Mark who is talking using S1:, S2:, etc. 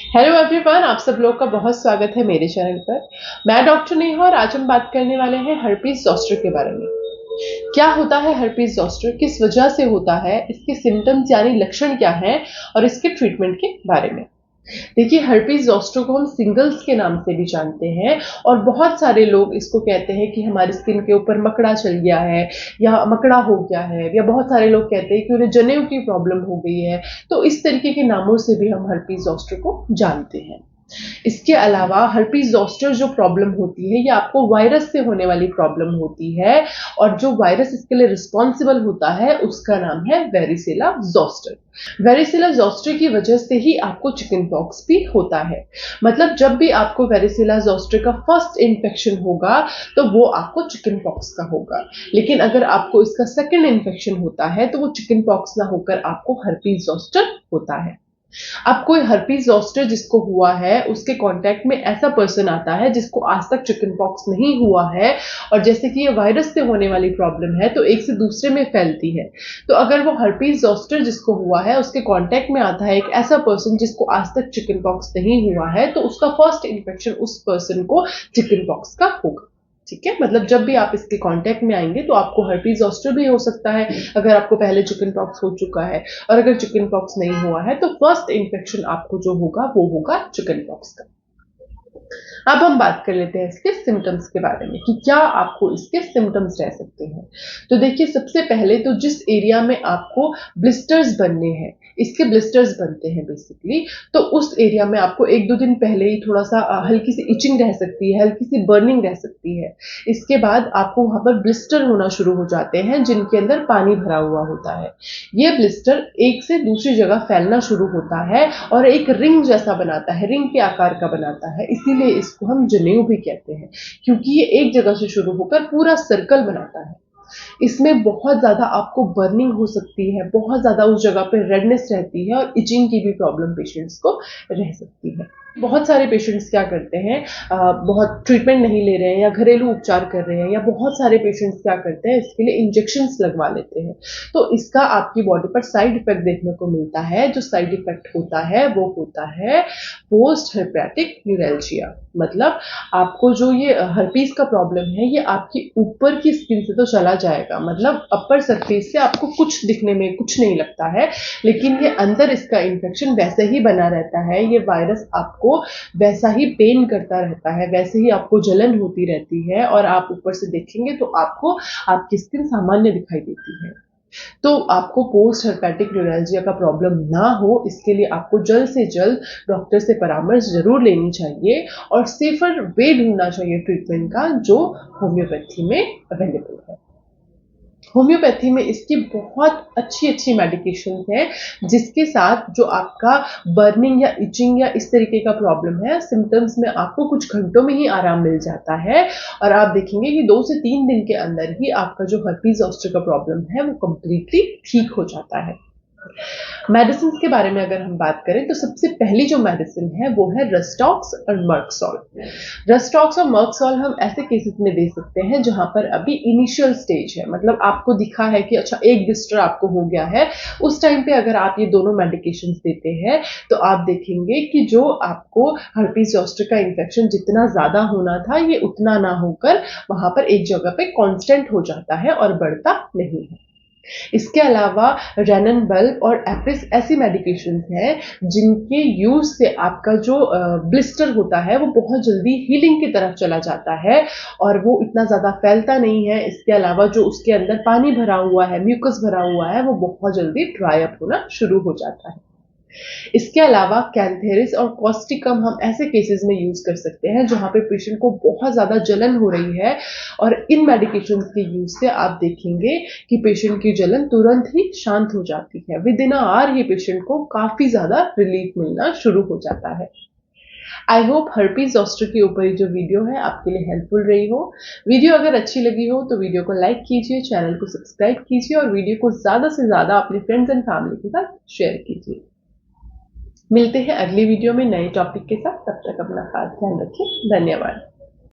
S1: Hello everyone, आप सब लोग का बहुत स्वागत है मेरे चैनल पर। मैं डॉक्टर नेहा और आज हम बात करने वाले हैं हर्पीज ज़ोस्टर के बारे में। क्या होता है हर्पीज ज़ोस्टर, किस वजह से होता है, इसके सिम्टम्स यानी लक्षण क्या हैं और इसके ट्रीटमेंट के बारे में। देखिए, हर्पीज ज़ोस्टर को हम सिंगल्स के नाम से भी जानते हैं और बहुत सारे लोग इसको कहते हैं कि हमारी स्किन के ऊपर मकड़ा चल गया है या मकड़ा हो गया है, या बहुत सारे लोग कहते हैं कि उन्हें जनेऊ की प्रॉब्लम हो गई है। तो इस तरीके के नामों से भी हम हर्पीज ज़ोस्टर को जानते हैं। इसके अलावा हर्पीज ज़ोस्टर जो प्रॉब्लम होती है, ये आपको वायरस से होने वाली प्रॉब्लम होती है और जो वायरस इसके लिए रिस्पॉन्सिबल होता है उसका नाम है वेरिसेला ज़ोस्टर। वेरिसेला ज़ोस्टर की वजह से ही आपको चिकन पॉक्स भी होता है। मतलब जब भी आपको वेरिसेला ज़ोस्टर का फर्स्ट इन्फेक्शन होगा तो वो आपको चिकन पॉक्स का होगा, लेकिन अगर आपको इसका सेकंड इन्फेक्शन होता है तो वो चिकन पॉक्स ना होकर आपको हर्पीज ज़ोस्टर होता है। अब कोई हर्पीज ज़ोस्टर जिसको हुआ है उसके कांटेक्ट में ऐसा पर्सन आता है जिसको आज तक चिकन पॉक्स नहीं हुआ है, और जैसे कि ये वायरस से होने वाली प्रॉब्लम है तो एक से दूसरे में फैलती है। तो अगर वो हर्पीज ज़ोस्टर जिसको हुआ है उसके कांटेक्ट में आता है एक ऐसा पर्सन जिसको आज तक चिकन पॉक्स नहीं हुआ है, तो उसका फर्स्ट इन्फेक्शन उस पर्सन को चिकन पॉक्स का होगा। ठीक है, मतलब जब भी आप इसके कांटेक्ट में आएंगे तो आपको हर्पीज ज़ोस्टर भी हो सकता है अगर आपको पहले चिकन पॉक्स हो चुका है, और अगर चिकन पॉक्स नहीं हुआ है तो फर्स्ट इन्फेक्शन आपको जो होगा वो होगा चिकन पॉक्स का। अब हम बात कर लेते हैं इसके सिम्टम्स के बारे में कि क्या आपको इसके सिम्टम्स रह सकते हैं। तो देखिए, सबसे पहले तो जिस एरिया में आपको ब्लिस्टर्स बनने हैं, इसके ब्लिस्टर्स बनते हैं बेसिकली, तो उस एरिया में आपको एक दो दिन पहले ही थोड़ा सा हल्की सी इचिंग रह सकती है, हल्की सी बर्निंग रह सकती है। इसके बाद आपको वहां पर ब्लिस्टर होना शुरू हो जाते हैं जिनके अंदर पानी भरा हुआ होता है। ये ब्लिस्टर एक से दूसरी जगह फैलना शुरू होता है और एक रिंग जैसा बनाता है, रिंग के आकार का बनाता है, इसीलिए इसको हम जनेऊ भी कहते हैं, क्योंकि ये एक जगह से शुरू होकर पूरा सर्कल बनाता है। इसमें बहुत ज़्यादा आपको बर्निंग हो सकती है, बहुत ज़्यादा उस जगह पे रेडनेस रहती है और इचिंग की भी प्रॉब्लम पेशेंट्स को रह सकती है। बहुत सारे पेशेंट्स क्या करते हैं, बहुत ट्रीटमेंट नहीं ले रहे हैं या घरेलू उपचार कर रहे हैं, या बहुत सारे पेशेंट्स क्या करते हैं इसके लिए इंजेक्शंस लगवा लेते हैं। तो इसका आपकी बॉडी पर साइड इफेक्ट देखने को मिलता है। जो साइड इफेक्ट होता है वो होता है पोस्ट हेपेटिक न्यूरैल्जिया। मतलब आपको जो ये हर्पीस का प्रॉब्लम है ये आपकी ऊपर की स्किन से तो चला जाएगा, मतलब अपर सरफेस से आपको कुछ दिखने में कुछ नहीं लगता है, लेकिन ये अंदर इसका इन्फेक्शन वैसे ही बना रहता है। ये वायरस आपको वैसा ही पेन करता रहता है, वैसे ही आपको जलन होती रहती है, और आप ऊपर से देखेंगे तो आपको आपकी स्किन सामान्य दिखाई देती है। तो आपको पोस्ट हेपेटिक न्यूरैल्जिया का प्रॉब्लम ना हो, इसके लिए आपको जल्द से जल्द डॉक्टर से परामर्श जरूर लेनी चाहिए और सेफर वे ढूंढना चाहिए ट्रीटमेंट का, जो होम्योपैथी में अवेलेबल है। होम्योपैथी में इसकी बहुत अच्छी अच्छी मेडिकेशन है, जिसके साथ जो आपका बर्निंग या इचिंग या इस तरीके का प्रॉब्लम है, सिम्टम्स में आपको कुछ घंटों में ही आराम मिल जाता है, और आप देखेंगे कि 2 से 3 दिन के अंदर ही आपका जो हर्पीज ज़ोस्टर का प्रॉब्लम है वो कंप्लीटली ठीक हो जाता है। मेडिसिन के बारे में अगर हम बात करें तो सबसे पहली जो मेडिसिन है वो है रस्टॉक्स और मर्कसॉल। रस्टॉक्स और मर्कसॉल हम ऐसे केसेस में दे सकते हैं जहां पर अभी इनिशियल स्टेज है, मतलब आपको दिखा है कि अच्छा एक ब्लिस्टर आपको हो गया है। उस टाइम पे अगर आप ये दोनों मेडिकेशन देते हैं तो आप देखेंगे कि जो आपको हर्पीज ज़ोस्टर का इन्फेक्शन जितना ज्यादा होना था ये उतना ना होकर वहां पर एक जगह पे कांस्टेंट हो जाता है और बढ़ता नहीं है। इसके अलावा रेनन बल्ब और एपिस ऐसी मेडिकेशंस हैं जिनके यूज से आपका जो ब्लिस्टर होता है वो बहुत जल्दी हीलिंग की तरफ चला जाता है और वो इतना ज़्यादा फैलता नहीं है। इसके अलावा जो उसके अंदर पानी भरा हुआ है, म्यूकस भरा हुआ है, वो बहुत जल्दी ड्राई अप होना शुरू हो जाता है। इसके अलावा कैंथेरिस और कॉस्टिकम हम ऐसे केसेस में यूज कर सकते हैं जहां पे पेशेंट को बहुत ज्यादा जलन हो रही है, और इन मेडिकेशन के यूज से आप देखेंगे कि पेशेंट की जलन तुरंत ही शांत हो जाती है। विद इन आवर ही पेशेंट को काफी ज्यादा रिलीफ मिलना शुरू हो जाता है। आई होप हर्पीज ज़ोस्टर के ऊपर ये जो वीडियो है आपके लिए हेल्पफुल रही हो। वीडियो अगर अच्छी लगी हो तो वीडियो को लाइक कीजिए, चैनल को सब्सक्राइब कीजिए और वीडियो को ज्यादा से ज्यादा अपने फ्रेंड्स एंड फैमिली के साथ शेयर कीजिए। मिलते हैं अगली वीडियो में नए टॉपिक के साथ, तब तक अपना खास ध्यान रखिए। धन्यवाद।